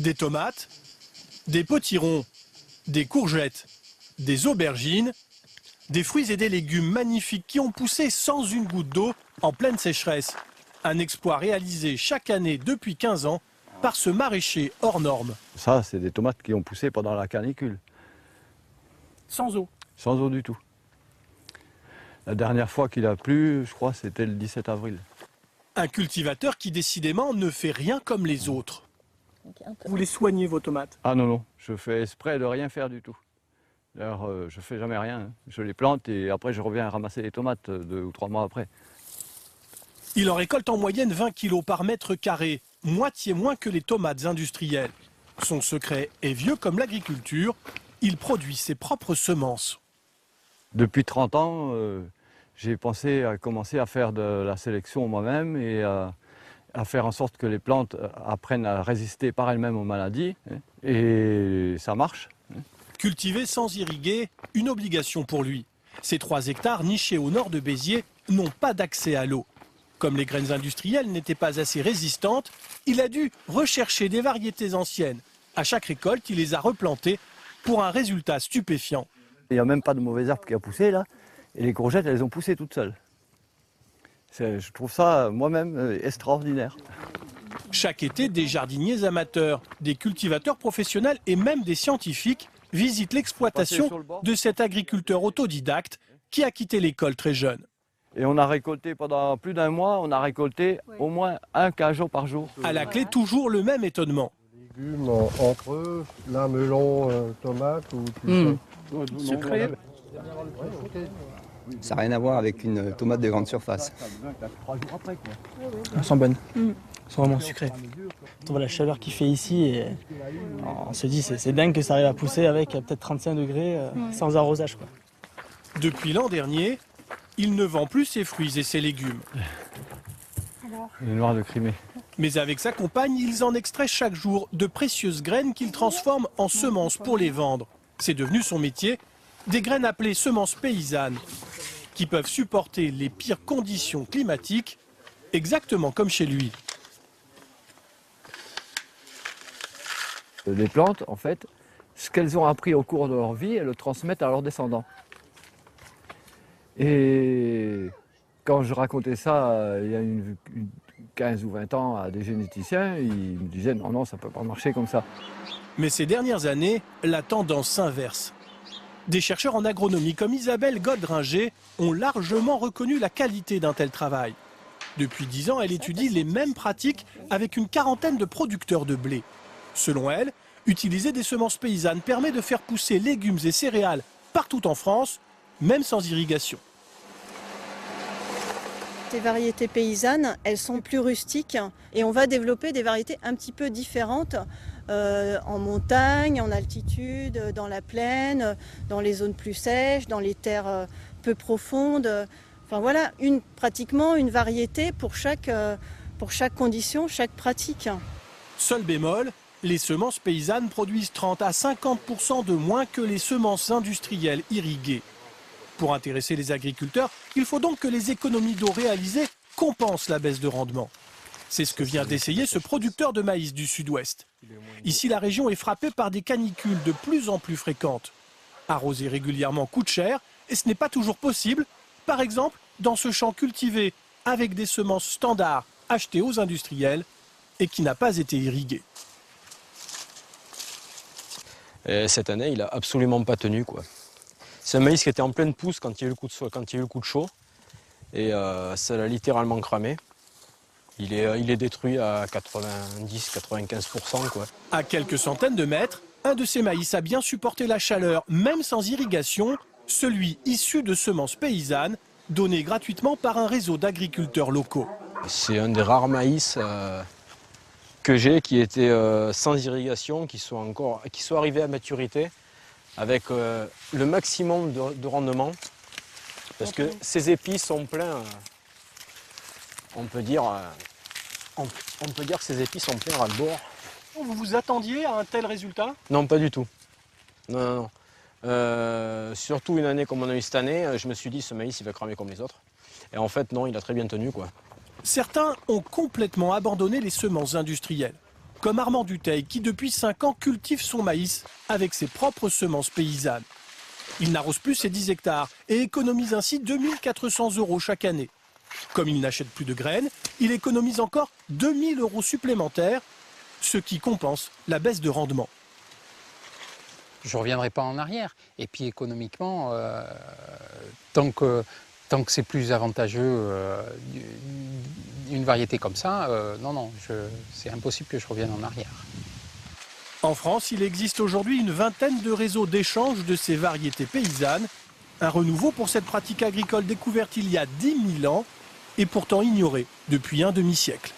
Des tomates, des potirons, des courgettes, des aubergines, des fruits et des légumes magnifiques qui ont poussé sans une goutte d'eau en pleine sécheresse. Un exploit réalisé chaque année depuis 15 ans par ce maraîcher hors norme. Ça, c'est des tomates qui ont poussé pendant la canicule. Sans eau? Sans eau du tout. La dernière fois qu'il a plu, je crois, c'était le 17 avril. Un cultivateur qui décidément ne fait rien comme les autres. Vous les soignez vos tomates? Ah non, non, je fais exprès de rien faire du tout. D'ailleurs, je ne fais jamais rien. Hein. Je les plante et après je reviens ramasser les tomates 2 ou 3 mois après. Il en récolte en moyenne 20 kg par mètre carré, moitié moins que les tomates industrielles. Son secret est vieux comme l'agriculture, il produit ses propres semences. Depuis 30 ans, j'ai pensé à commencer à faire de la sélection moi-même et à faire en sorte que les plantes apprennent à résister par elles-mêmes aux maladies. Hein, et ça marche. Hein. Cultiver sans irriguer, une obligation pour lui. Ces 3 hectares nichés au nord de Béziers n'ont pas d'accès à l'eau. Comme les graines industrielles n'étaient pas assez résistantes, il a dû rechercher des variétés anciennes. À chaque récolte, il les a replantées pour un résultat stupéfiant. Il n'y a même pas de mauvaises herbes qui a poussé là. Et les courgettes, elles ont poussé toutes seules. Je trouve ça moi-même extraordinaire. Chaque été, des jardiniers amateurs, des cultivateurs professionnels et même des scientifiques visitent l'exploitation de cet agriculteur autodidacte qui a quitté l'école très jeune. Et on a récolté pendant plus d'1 mois, on a récolté au moins 1 cajot par jour. À la clé, toujours le même étonnement. Légumes entre eux, là, melon, tomate ou Sucré. Ça n'a rien à voir avec une tomate de grande surface. Elles sont bonnes. Elles sont vraiment sucrées. On voit la chaleur qu'il fait ici et on se dit c'est dingue que ça arrive à pousser avec peut-être 35 degrés sans arrosage, quoi. Depuis l'an dernier, il ne vend plus ses fruits et ses légumes. Les noirs de Crimée. Mais avec sa compagne, ils en extraient chaque jour de précieuses graines qu'ils transforment en semences pour les vendre. C'est devenu son métier, des graines appelées semences paysannes, qui peuvent supporter les pires conditions climatiques, exactement comme chez lui. Les plantes, en fait, ce qu'elles ont appris au cours de leur vie, elles le transmettent à leurs descendants. Et quand je racontais ça il y a 15 ou 20 ans à des généticiens, ils me disaient non, non, ça ne peut pas marcher comme ça. Mais ces dernières années, la tendance s'inverse. Des chercheurs en agronomie comme Isabelle Goldringer ont largement reconnu la qualité d'un tel travail. Depuis 10 ans, elle étudie les mêmes pratiques avec une quarantaine de producteurs de blé. Selon elle, utiliser des semences paysannes permet de faire pousser légumes et céréales partout en France, même sans irrigation. Les variétés paysannes, elles sont plus rustiques et on va développer des variétés un petit peu différentes en montagne, en altitude, dans la plaine, dans les zones plus sèches, dans les terres peu profondes. Enfin voilà, pratiquement une variété pour chaque condition, chaque pratique. Seul bémol, les semences paysannes produisent 30 à 50% de moins que les semences industrielles irriguées. Pour intéresser les agriculteurs, il faut donc que les économies d'eau réalisées compensent la baisse de rendement. C'est ce que vient d'essayer ce producteur de maïs du sud-ouest. Ici, la région est frappée par des canicules de plus en plus fréquentes. Arroser régulièrement coûte cher et ce n'est pas toujours possible. Par exemple, dans ce champ cultivé avec des semences standards achetées aux industriels et qui n'a pas été irrigué. Et cette année, il n'a absolument pas tenu, quoi. C'est un maïs qui était en pleine pousse quand il y a eu le coup de chaud. Et ça l'a littéralement cramé. Il est détruit à 90-95%, quoi. À quelques centaines de mètres, un de ces maïs a bien supporté la chaleur, même sans irrigation, celui issu de semences paysannes, donné gratuitement par un réseau d'agriculteurs locaux. C'est un des rares maïs que j'ai qui était sans irrigation, qui sont arrivés à maturité avec le maximum de rendement. Parce que ces épis sont pleins, on peut dire que ces épis sont pleins à bord. Vous vous attendiez à un tel résultat? Non, pas du tout. Non. Surtout une année comme on a eu cette année, je me suis dit ce maïs il va cramer comme les autres. Et en fait non, il a très bien tenu, quoi. Certains ont complètement abandonné les semences industrielles. comme Armand Dutheil qui depuis 5 ans cultive son maïs avec ses propres semences paysannes. Il n'arrose plus ses 10 hectares et économise ainsi 2400 € chaque année. Comme il n'achète plus de graines, il économise encore 2000 € supplémentaires, ce qui compense la baisse de rendement. Je ne reviendrai pas en arrière. Et puis économiquement, tant que c'est plus avantageux une variété comme ça, c'est impossible que je revienne en arrière. En France, il existe aujourd'hui une vingtaine de réseaux d'échange de ces variétés paysannes. Un renouveau pour cette pratique agricole découverte il y a 10 000 ans et pourtant ignorée depuis un demi-siècle.